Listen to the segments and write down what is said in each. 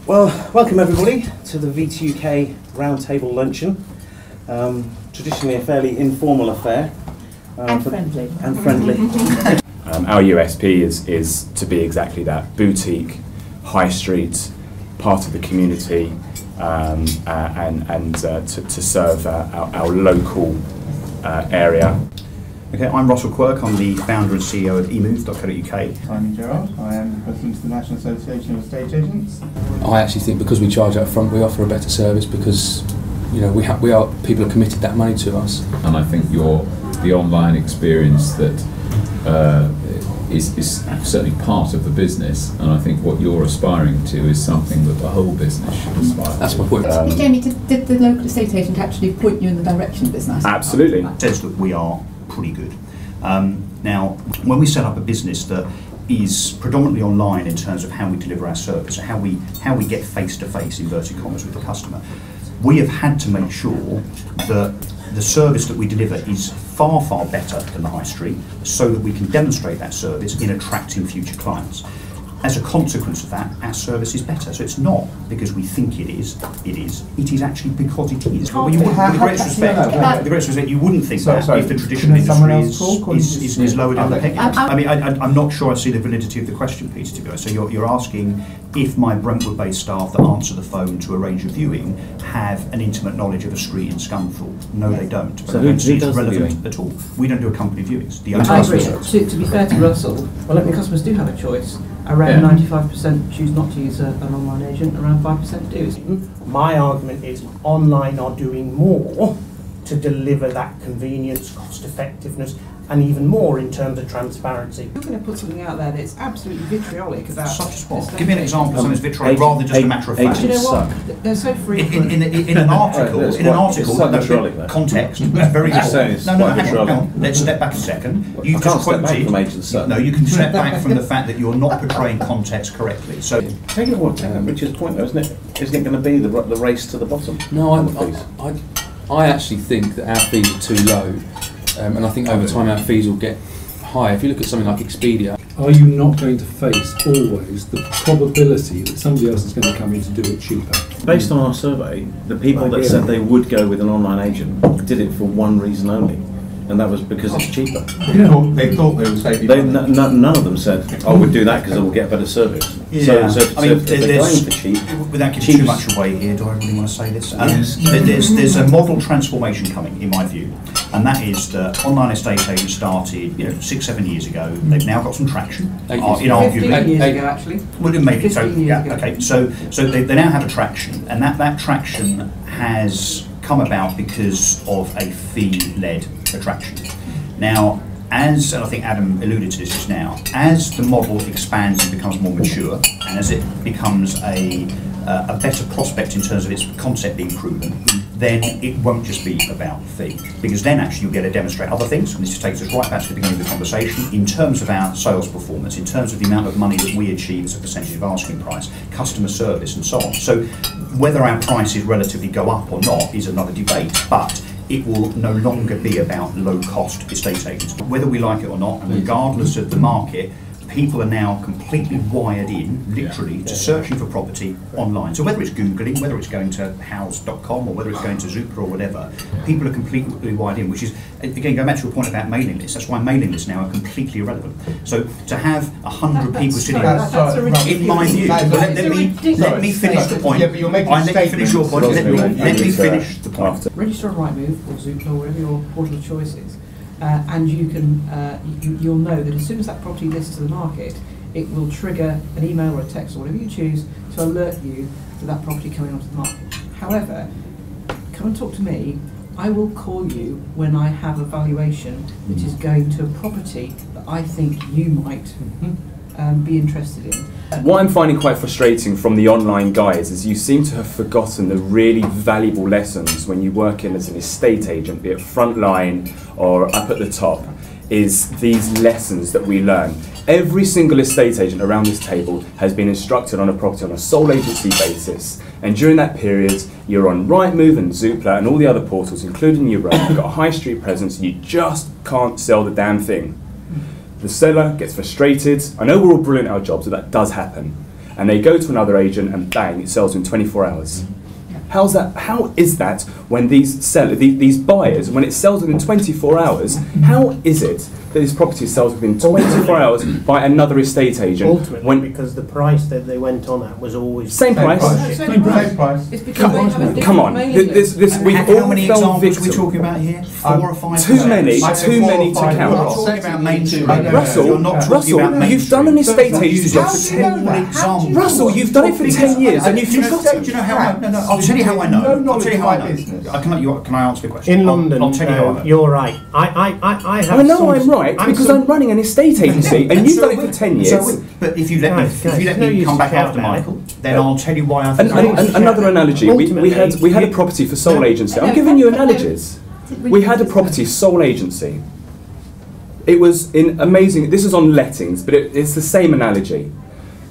Well, welcome everybody to the VTUK Roundtable luncheon. Traditionally a fairly informal affair. Friendly. And friendly. Our USP is to be exactly that: boutique, high street, part of the community, and to serve our local area. Okay, I'm Russell Quirk. I'm the founder and CEO of emove.co.uk. I'm Gerard. I am the president of the National Association of Estate Agents. I actually think because we charge up front, we offer a better service because, you know, people are committed that money to us. And I think the online experience that is certainly part of the business, and I think what you're aspiring to is something that the whole business should aspire to. That's my point. Jamie, did the local estate agent actually point you in the direction of this nice? Absolutely. It says that we are pretty good. Now, when we set up a business that is predominantly online in terms of how we deliver our service, how we get face-to-face, inverted commas, with the customer, we have had to make sure that the service that we deliver is far, far better than the high street, so that we can demonstrate that service in attracting future clients. As a consequence of that, our service is better. So it's not because we think it is actually because it is. But with the greatest respect, you wouldn't think that if the traditional industry is lower down the pecking order. I mean, I'm not sure I see the validity of the question, Peter, to be honest. So you're asking if my Brentwood-based staff that answer the phone to arrange a viewing have an intimate knowledge of a street in Scunthorpe. No, they don't. So who does the relevant at all? We don't do a company viewings. I agree. To be fair to Russell, well, the customers do have a choice. Around 95% choose not to use an online agent, around 5% do. My argument is online are doing more to deliver that convenience, cost effectiveness, and even more in terms of transparency. You're going to put something out there that's absolutely vitriolic about... Such as what? Give me an example of something that's vitriolic rather than just a matter of fact. Do you know what? They're so frequent. In an article, context, very good. No, hang on. Let's step back a second. You just quoted... No, you can step back from the fact that you're not portraying context correctly. So, take it what Richard's point though, isn't it? Isn't it going to be the race to the bottom? No, I actually think that our fees are too low. And I think over time our fees will get higher. If you look at something like Expedia... Are you not going to face always the probability that somebody else is going to come in to do it cheaper? Based on our survey, the people that said they would go with an online agent did it for one reason only, and that was because it's cheaper. They thought they would save you. None of them said, I would do that because I will get better service. Yeah. So if they're going for cheap... Without giving too much away here, do I really want to say this? There's a model transformation coming, in my view, and that is that online estate agents started 6-7 years ago. They've now got some traction. 15 years ago, actually. Well, maybe so. Yeah. Ago. Okay. So they now have a traction, and that traction has come about because of a fee-led attraction. Now, and I think Adam alluded to this just now, as the model expands and becomes more mature, and as it becomes a better prospect in terms of its concept being proven, then it won't just be about fee, because then actually you'll get to demonstrate other things, and this takes us right back to the beginning of the conversation, in terms of our sales performance, in terms of the amount of money that we achieve as a percentage of asking price, customer service and so on. So whether our prices relatively go up or not is another debate, but it will no longer be about low-cost estate agents. Whether we like it or not, and regardless of the market, people are now completely wired in, literally, to searching for property online. So whether it's Googling, whether it's going to house.com, or whether it's going to Zoopla or whatever, people are completely wired in, which is, again, going back to your point about mailing lists, that's why mailing lists now are completely irrelevant. So to have 100 people sitting... in my view, let me finish the point. Yeah, but you're making let me finish your point. Let me finish the point. Register on Rightmove or Zoopla or whatever your portal of choice is. And you can, you'll know that as soon as that property lists to the market, it will trigger an email or a text or whatever you choose to alert you to that property coming onto the market. However, come and talk to me. I will call you when I have a valuation which is going to a property that I think you might be interested in. What I'm finding quite frustrating from the online guys is you seem to have forgotten the really valuable lessons when you work in as an estate agent, be it frontline or up at the top, is these lessons that we learn. Every single estate agent around this table has been instructed on a property on a sole agency basis, and during that period you're on Rightmove and Zoopla and all the other portals, including your own. You've got a high street presence and you just can't sell the damn thing. The seller gets frustrated. I know we're all brilliant at our jobs, but that does happen. and they go to another agent and bang, it sells in 24 hours. How is that when these buyers, when it sells within 24 hours, how is it that this property sells within 24 hours by another estate agent? Ultimately, because the price that they went on at was always same price. Same price. It's because they have a different Come on, mailing list. we've How all many fell examples victim. are we talking about here? 4 or 5? Too many to You're not count. talking about mainstream. Russell, You're not talking Russell, about mainstream. you've done an estate agent job How for do you 10 know that? Russell, you've done it for 10 years and you've Do you forgotten. know how I know? No, I'll tell you how I know. I'll tell you how I know. Can I answer the question? in London. I'll tell you how I know. You're right. I have. I know I'm right because I'm running an estate agency and you've done it for 10 years. But if you let me come back after Michael, then I'll tell you why I think. Another analogy, we had a property for sole agency. I'm giving you analogies. We had a property sole agency. It was in amazing, this is on lettings, but it's the same analogy.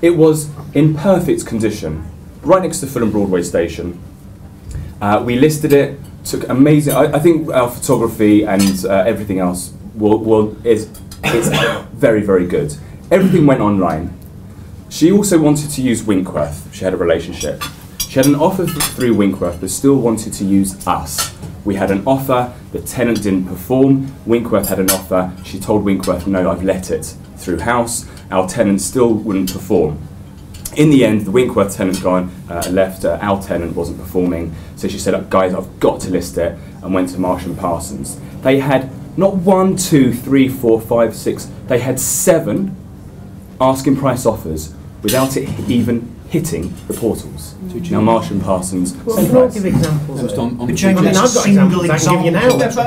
It was in perfect condition, right next to Fulham Broadway station. We listed it, took amazing, I think our photography and everything else is very, very good. Everything went online. She also wanted to use Winkworth. She had a relationship. She had an offer through Winkworth, but still wanted to use us. We had an offer, the tenant didn't perform. Winkworth had an offer. She told Winkworth, no, I've let it through house. Our tenant still wouldn't perform. In the end, the Winkworth tenant left, our tenant wasn't performing. So she said, guys, I've got to list it, and went to Marsh & Parsons. They had not 1, 2, 3, 4, 5, 6, they had 7 asking price offers without it even hitting the portals. Now Marsh & Parsons. Well, can I give examples? But James, that's a single example.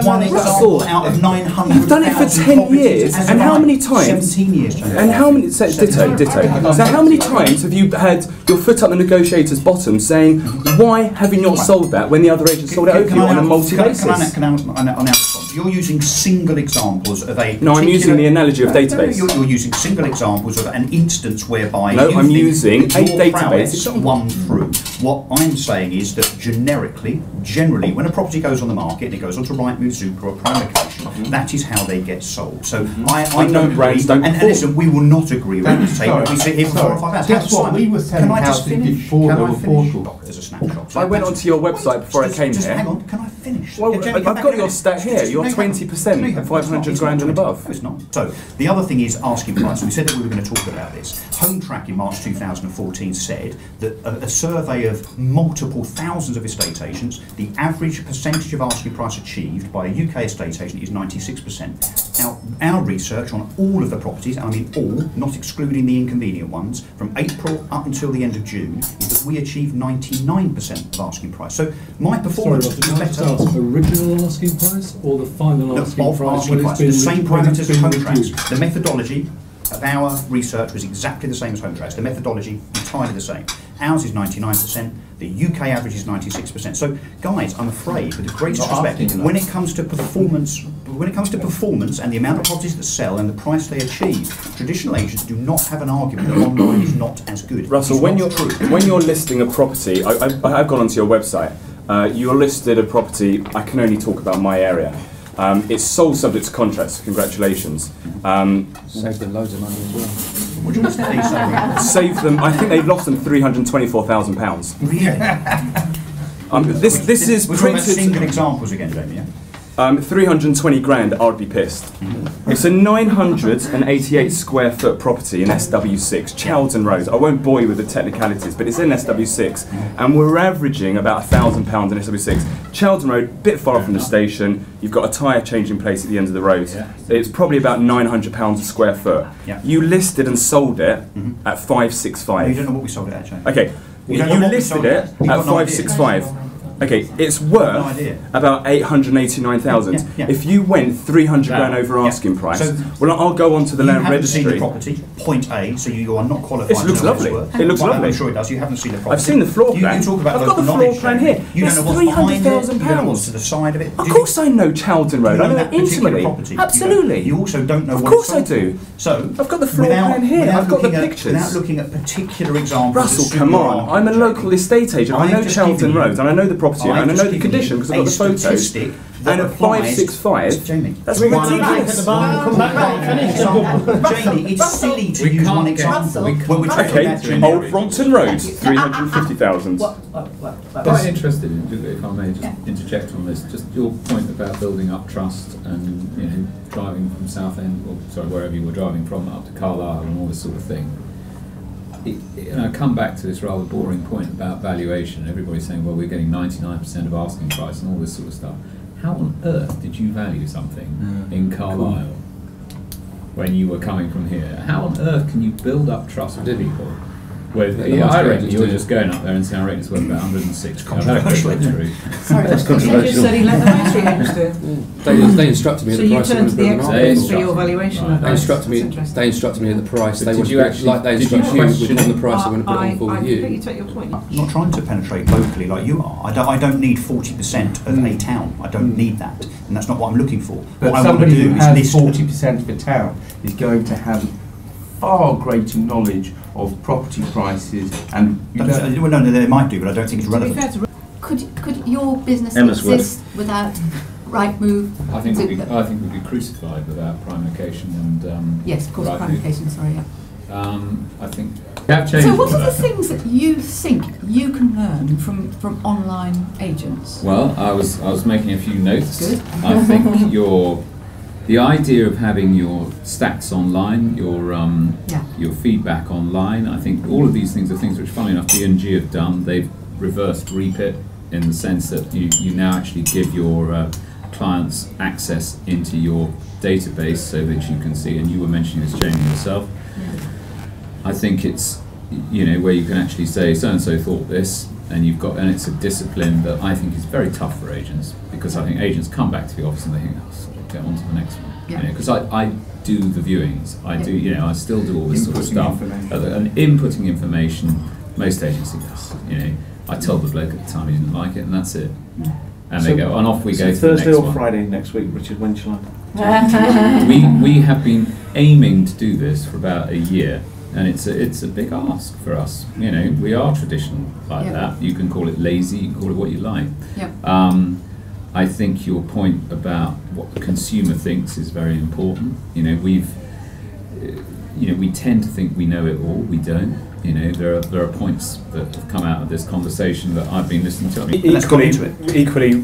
One example out of 900. You've done it for 10 years, and how many times? 17 years, James. And how many? Ditto. So how many times have you had your foot up the negotiator's bottom, saying, "Why have you not sold that when the other agent sold it over you on a multi-basis?" Can I you're using single examples of a. No, I'm using the analogy of database. You're using single examples of an instance whereby. No, I'm using a database example. Won through. What I'm saying is that generally, when a property goes on the market and it goes onto Rightmove, Zoopla, or prime location, that is how they get sold. So I don't agree. And listen, we will not agree around this table. We sit here for 4 or 5 hours. That's what we were saying. Can I just finish? Before there were portals. As a snapshot. I went onto your website before I came here. Hang on, can I finish? Well, I've got your stat here. You're 20% at 500 grand and above. No, it's not. So the other thing is asking price. We said that we were going to talk about this. Home Track in March 2014 said that a survey of multiple thousands of estate agents, the average percentage of asking price achieved by a UK estate agent is 96%. Now, our research on all of the properties, and I mean all, not excluding the inconvenient ones, from April up until the end of June, is that we achieved 99% of asking price. So my performance was better. Original asking price or the final asking price? The same parameters as Home Tracks. The methodology of our research was exactly the same as Home Tracks. The methodology entirely the same. Ours is 99%. The UK average is 96%. So, guys, I'm afraid, with the greatest respect, when it comes to performance, and the amount of properties that sell and the price they achieve, traditional agents do not have an argument that online is not as good. Russell, when you're listing a property, I've gone onto your website. You're listed a property. I can only talk about my area. It's sold subject to contracts. Congratulations. Saved them loads of money as well. What do you want to say? Saved them. I think they've lost them £324,000. Really? This is We're talking about single examples again, Jamie. Yeah? 320 grand, I'd be pissed. It's a 988 square foot property in SW6, Chowden Road. I won't bore you with the technicalities, but it's in SW6, and we're averaging about £1,000 in SW6. Chowden Road, a bit far from the station. You've got a tyre changing place at the end of the road. It's probably about £900 a square foot. You listed and sold it at 565. You don't know what we sold it at, Jamie. Okay, you listed it at 565. Okay, it's worth about 889,000. If you went 300 grand over asking price, well, I'll go on to the land registry. You haven't seen the property, point A, so you are not qualified. It looks lovely. It looks lovely. I'm sure it does. You haven't seen the property. I've seen the floor plan. You talk about I've got the floor plan here. You don't know what's behind it. You don't know what's to the side of it. Of course I know Chowden Road. I know it intimately. Absolutely. You also don't know what. Of course I do. So I've got the floor plan here. I've got the pictures. Without looking at particular examples. Russell, come on. I'm a local estate agent. I know Chowden Road and I know the property owner, I know the condition because I've got the photos. And at 565, Jamie, that's At the ridiculous. bar, come back round and finish. Jamie, it's silly to We use can't one get- example. we when can't we're get- talking Okay, about generic. Old Brompton Road, 350,000. Quite interested in, if I may just interject on this, just your point about building up trust and driving from Southend, or sorry, wherever you were driving from, up to Carlisle and all this sort of thing. I come back to this rather boring point about valuation. Everybody's saying, well, we're getting 99% of asking price and all this sort of stuff. How on earth did you value something in Carlisle when you were coming from here? How on earth can you build up trust with people? I reckon you were just going up there and saying, I reckon it's worth about 106. I've had a quick look through. Sorry, That's You controversial. just said he let the high street agents do it. They instructed me at So the you price. turned to the they experts for your valuation Right. of They those. instructed me. That's interesting. They instructed me at the price. But They did wanted you to- actually- like they did you instructed you question- on the price they want to put it on for I with completely you. take your point. I'm not trying to penetrate locally like you are. I don't need 40% of a town. I don't need that, and that's not what I'm looking for. But what I want to somebody who do is has list 40% of a town is going to have far greater knowledge of property prices and Well, no, they might do, but I don't think it's To be relevant. fair to Could your business Emmersworth. exist without Rightmove? I think Zoopla? we'd be crucified without prime location and Yes, of course, Rightmove. prime location, sorry, yeah. I think we have changed. So what for are the that. things that you think you can learn from online agents? Well, I was making a few notes. Good. I think the idea of having your stats online, your feedback online. I think all of these things are things which, funnily enough, B&G have done. They've reversed REPIT in the sense that you now actually give your clients access into your database so that you can see. And you were mentioning this, Jamie, yourself. I think it's where you can actually say so and so thought this, and it's a discipline that I think is very tough for agents, because I think agents come back to the office and they think, get on to the next one. Yeah. Because I do the viewings, I do, I still do all this sort of Inputting stuff, information. and inputting information. Most agents think, I told the bloke at the time he didn't like it, and that's it. And So- they go, and off we So go to Thursday the next or one. Friday next week, Richard, when shall I? We have been aiming to do this for about a year, and it's a big ask for us. We are traditional like Yeah. that. You can call it lazy, you can call it what you like. Yeah. I think your point about what the consumer thinks is very important. We tend to think we know it all. We don't. There are points that have come out of this conversation that I've been listening to. Let's go into it. Equally,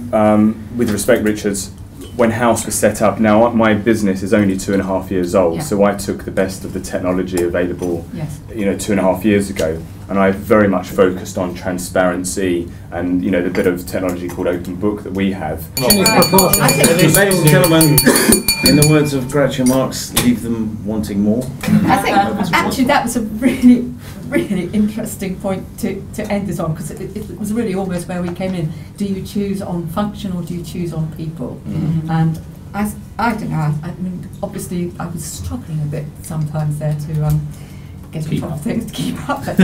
with respect, Richards, when House was set up, now my business is only 2.5 years old, Yeah. so I took the best of the technology available, Yes. 2.5 years ago, and I very much focused on transparency and the bit of technology called Open Book that we have. Ladies and gentlemen, in the words of Groucho Marx, leave them wanting more. I think actually that was a really, really interesting point to end this on, because it was really almost where we came in. Do you choose on function or do you choose on people? And I don't know, I mean, obviously I was struggling a bit sometimes there to get on top of things, to keep up, but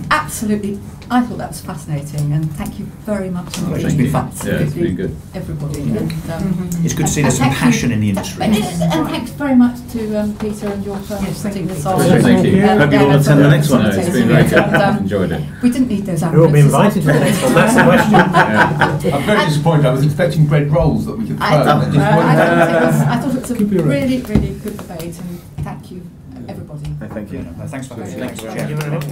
absolutely, I thought that was fascinating, and thank you very much indeed. Thank you. for Yeah, it's been good. everybody. And, It's good to see there's some and thank passion you- in the industry. And thanks very much to Peter and your firm for putting this on. Thank you. Hope you all that's attend the all next one. No, it's been very good. And, Enjoyed it. we didn't need those Who will be ambulances. invited to the next one? That's the question. Yeah. I'm very disappointed. I was expecting bread rolls that we could throw. I thought That just wasn't- I thought it was a Could be right. really, really good debate, and thank you, everybody. Thank you. Thanks for having me. Thank you very much.